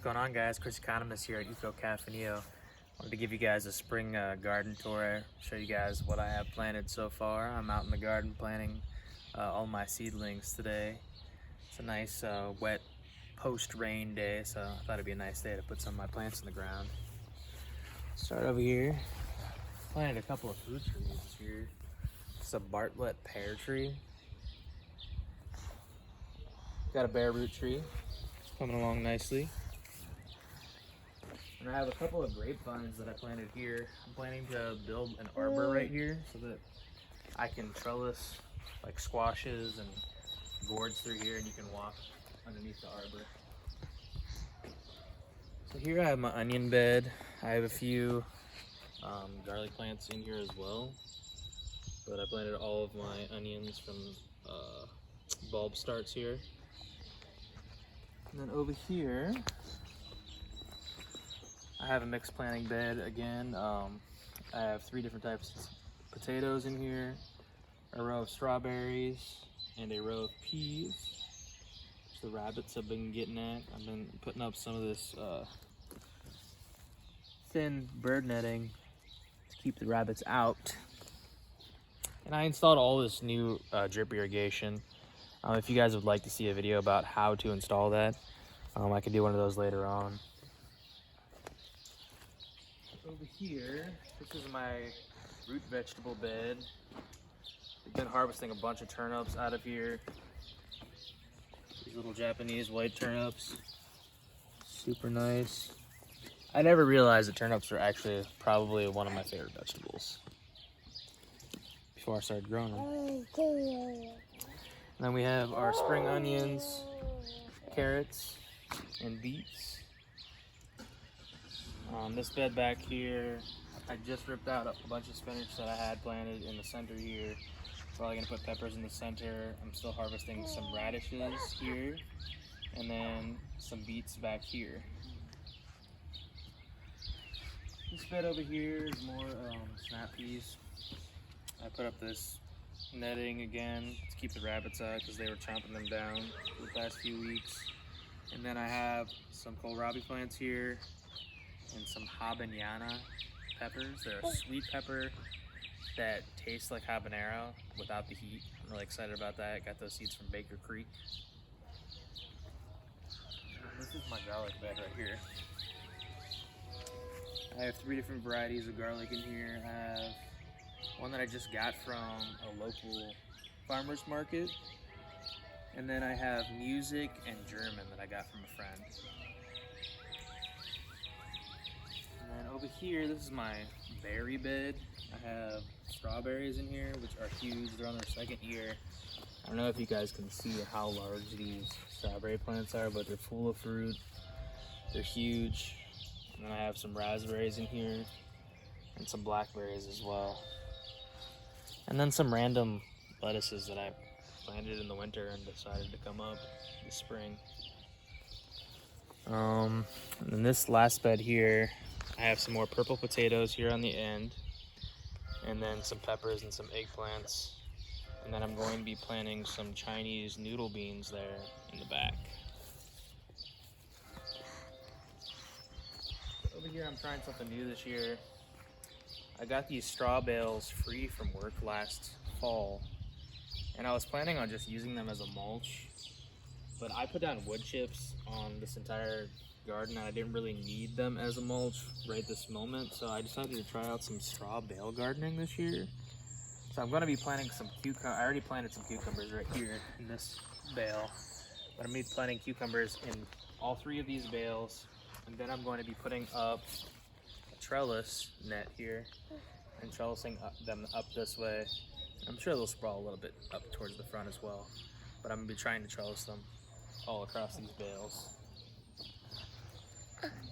going on, guys? Chris Economist here at Eco Cafaneo. Wanted to give you guys a spring garden tour, show you guys what I have planted so far. I'm out in the garden planting all my seedlings today. It's a nice wet post-rain day, so I thought it'd be a nice day to put some of my plants in the ground. Start over here. Planted a couple of fruit trees here. It's a Bartlett pear tree. Got a bare root tree. It's coming along nicely. And I have a couple of grapevines that I planted here. I'm planning to build an arbor right here so that I can trellis like squashes and gourds through here, and you can walk underneath the arbor. So here I have my onion bed. I have a few garlic plants in here as well, but I planted all of my onions from bulb starts here. And then over here, I have a mixed planting bed again. I have 3 different types of potatoes in here, a row of strawberries, and a row of peas, which the rabbits have been getting at. I've been putting up some of this thin bird netting to keep the rabbits out. And I installed all this new drip irrigation. If you guys would like to see a video about how to install that, I could do one of those later on. Over here, this is my root vegetable bed. We've been harvesting a bunch of turnips out of here. These little Japanese white turnips. Super nice. I never realized that turnips are actually probably one of my favorite vegetables before I started growing them. And then we have our spring onions, carrots, and beets. This bed back here, I just ripped out a bunch of spinach that I had planted in the center here. Probably gonna put peppers in the center. I'm still harvesting some radishes here, and then some beets back here. This bed over here is more snap peas. I put up this netting again to keep the rabbits out because they were chomping them down for the past few weeks. And then I have some kohlrabi plants here and some habanero peppers. They're a sweet pepper that tastes like habanero without the heat. I'm really excited about that. Got those seeds from Baker Creek. This is my garlic bed right here. I have 3 different varieties of garlic in here. I have one that I just got from a local farmer's market. And then I have music and German that I got from a friend. And then over here, this is my berry bed. I have strawberries in here, which are huge. They're on their 2nd year. I don't know if you guys can see how large these strawberry plants are, but they're full of fruit. They're huge. And then I have some raspberries in here and some blackberries as well. And then some random lettuces that I planted in the winter and decided to come up this spring. And then this last bed here, I have some more purple potatoes here on the end, and then some peppers and some eggplants. And then I'm going to be planting some Chinese noodle beans there in the back. Over here I'm trying something new this year. I got these straw bales free from work last fall, and I was planning on just using them as a mulch, but I put down wood chips on this entire garden and I didn't really need them as a mulch right this moment, so I decided to try out some straw bale gardening this year. So I'm going to be planting some cucumbers. I already planted some cucumbers right here in this bale, but I'm going to be planting cucumbers in all 3 of these bales, and then I'm going to be putting up a trellis net here and trellising them up this way. I'm sure they'll sprawl a little bit up towards the front as well, but I'm going to be trying to trellis them all across these bales.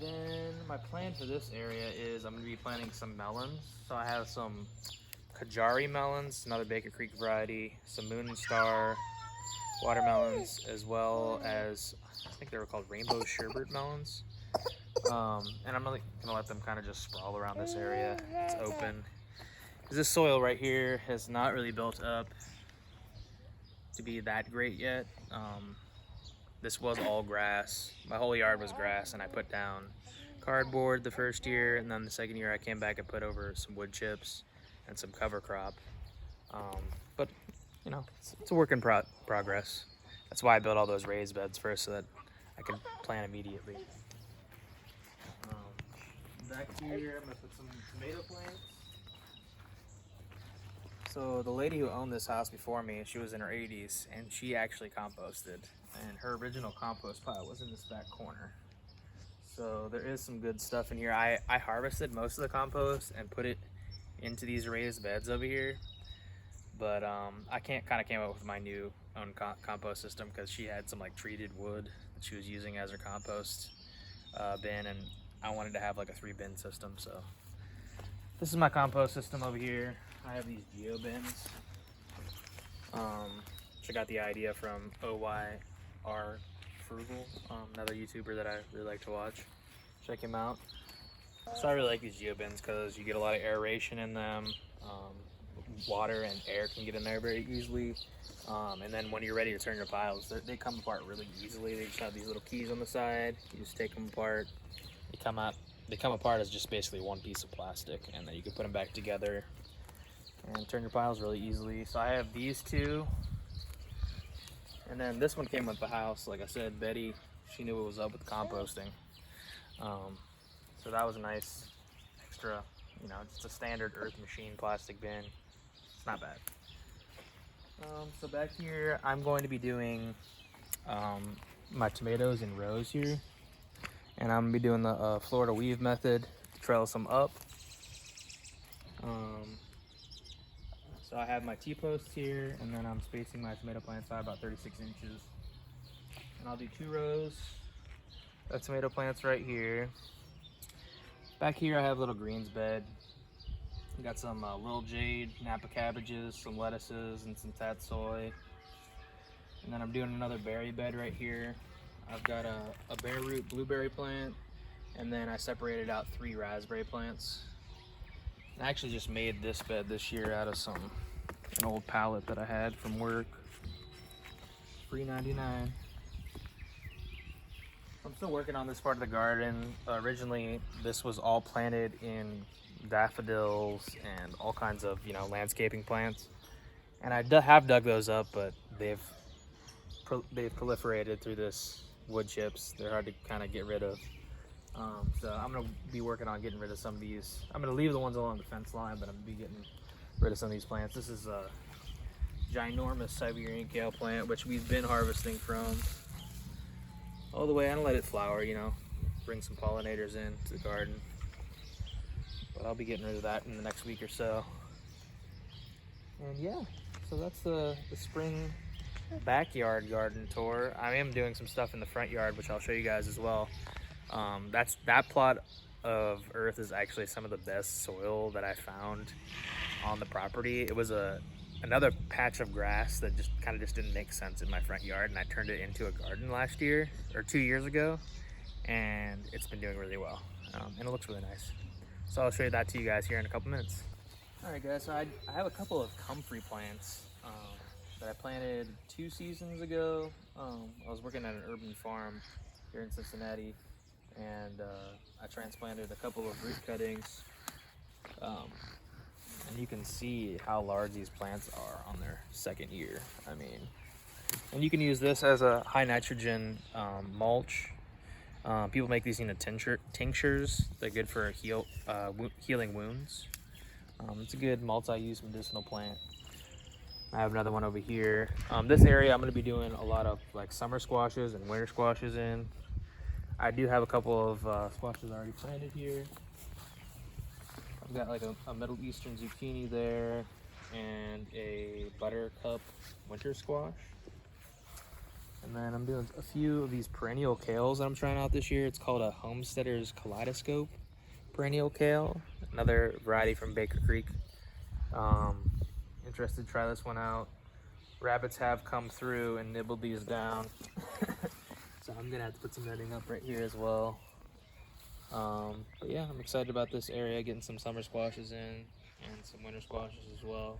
Then my plan for this area is I'm going to be planting some melons. So I have some Kajari melons, another Baker Creek variety, some Moon and Star watermelons, as well as, I think they were called Rainbow Sherbet melons. And I'm really going to let them kind of just sprawl around this area. It's open. Because this soil right here has not really built up to be that great yet. this was all grass. My whole yard was grass, and I put down cardboard the first year, and then the second year I came back and put over some wood chips and some cover crop. But you know, it's a work in progress. That's why I built all those raised beds first, so that I can plant immediately. Back here, I'm gonna put some tomato plants. So the lady who owned this house before me, she was in her 80s, and she actually composted. And her original compost pile was in this back corner. So there is some good stuff in here. I harvested most of the compost and put it into these raised beds over here. But I kind of came up with my new own compost system because she had some like treated wood that she was using as her compost bin, and I wanted to have like a 3-bin system. So this is my compost system over here. I have these geo bins, which I got the idea from OYR Frugal, another YouTuber that I really like to watch. Check him out. So I really like these geo bins because you get a lot of aeration in them. Water and air can get in there very easily. And then when you're ready to turn your piles, they come apart really easily. They just have these little keys on the side. You just take them apart. They come apart as just basically one piece of plastic, and then you can put them back together and turn your piles really easily. So I have these two, and then this one came with the house. Like I said, Betty, she knew what was up with composting. So that was a nice extra, you know, just a standard Earth Machine plastic bin. It's not bad. So back here, I'm going to be doing my tomatoes in rows here. And I'm going to be doing the Florida weave method to trellis them up. So I have my T-posts here, and then I'm spacing my tomato plants out about 36 inches. And I'll do 2 rows of tomato plants right here. Back here I have a little greens bed. Got some little jade, Napa cabbages, some lettuces, and some tatsoi. And then I'm doing another berry bed right here. I've got a bare root blueberry plant, and then I separated out 3 raspberry plants. I actually just made this bed this year out of an old pallet that I had from work. $3.99. I'm still working on this part of the garden. Originally, this was all planted in daffodils and all kinds of, you know, landscaping plants. And I have dug those up, but they've proliferated through this wood chips. They're hard to kind of get rid of. So I'm gonna be working on getting rid of some of these. I'm gonna leave the ones along the fence line, but I'm gonna be getting rid of some of these plants. This is a ginormous Siberian kale plant, which we've been harvesting from all the way. I don't let it flower, you know, bring some pollinators in to the garden. But I'll be getting rid of that in the next week or so. And yeah, so that's the spring backyard garden tour. I am doing some stuff in the front yard, which I'll show you guys as well. That plot of earth is actually some of the best soil that I found on the property. It was another patch of grass that just didn't make sense in my front yard, and I turned it into a garden last year or 2 years ago, and it's been doing really well, and it looks really nice. So I'll show you that to you guys here in a couple minutes. All right, guys, so I have a couple of comfrey plants that I planted 2 seasons ago. I was working at an urban farm here in Cincinnati, and I transplanted a couple of root cuttings, and you can see how large these plants are on their 2nd year. I mean, and you can use this as a high nitrogen mulch. People make these into tinctures. They're good for healing wounds. It's a good multi-use medicinal plant. I have another one over here. This area I'm going to be doing a lot of like summer squashes and winter squashes in. I do have a couple of squashes already planted here. I've got like a Middle Eastern zucchini there and a buttercup winter squash. And then I'm doing a few of these perennial kales that I'm trying out this year. It's called a Homesteader's Kaleidoscope perennial kale, another variety from Baker Creek. Interested to try this one out. Rabbits have come through and nibbled these down. So I'm gonna have to put some netting up right here as well. But yeah, I'm excited about this area, getting some summer squashes in and some winter squashes as well.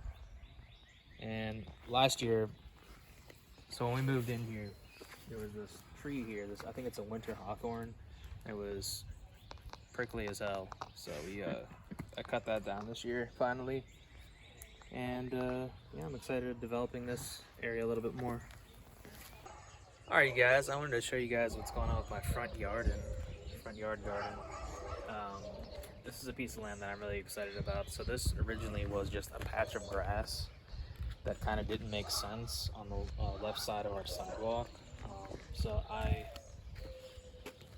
And last year, so when we moved in here, there was this tree here. I think it's a winter hawthorn. It was prickly as hell. So I cut that down this year finally. And yeah, I'm excited developing this area a little bit more. Alright, you guys, I wanted to show you guys what's going on with my front yard garden. This is a piece of land that I'm really excited about. So this originally was just a patch of grass that kind of didn't make sense on the left side of our sidewalk. So I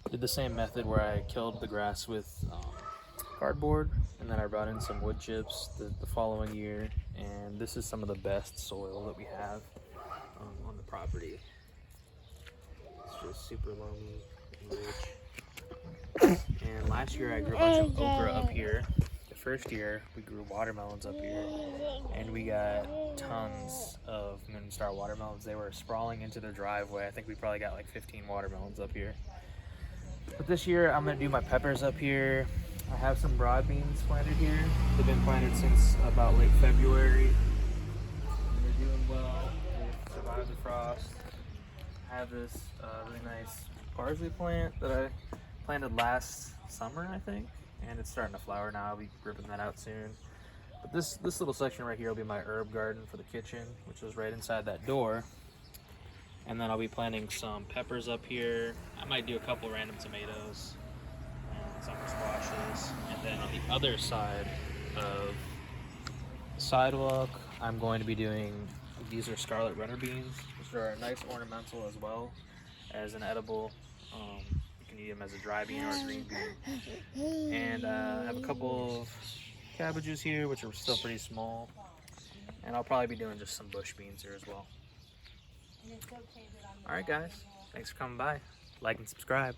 did the same method where I killed the grass with cardboard, and then I brought in some wood chips the following year, and this is some of the best soil that we have on the property. It's just super loamy and rich. And last year I grew a bunch of okra up here. The first year we grew watermelons up here, and we got tons of Moonstar watermelons. They were sprawling into their driveway. I think we probably got like 15 watermelons up here. But this year I'm gonna do my peppers up here. I have some broad beans planted here. They've been planted since about late February. And they're doing well. They've survived the frost. I have this really nice parsley plant that I planted last summer, I think, and it's starting to flower now. I'll be ripping that out soon. But this little section right here will be my herb garden for the kitchen, which is right inside that door. And then I'll be planting some peppers up here. I might do a couple random tomatoes and some squashes. And then on the other side of the sidewalk, I'm going to be doing, these are scarlet runner beans, which are a nice ornamental as well as an edible. You can eat them as a dry bean or a green bean. And I have a couple of cabbages here, which are still pretty small. And I'll probably be doing just some bush beans here as well. Alright guys, thanks for coming by. Like and subscribe.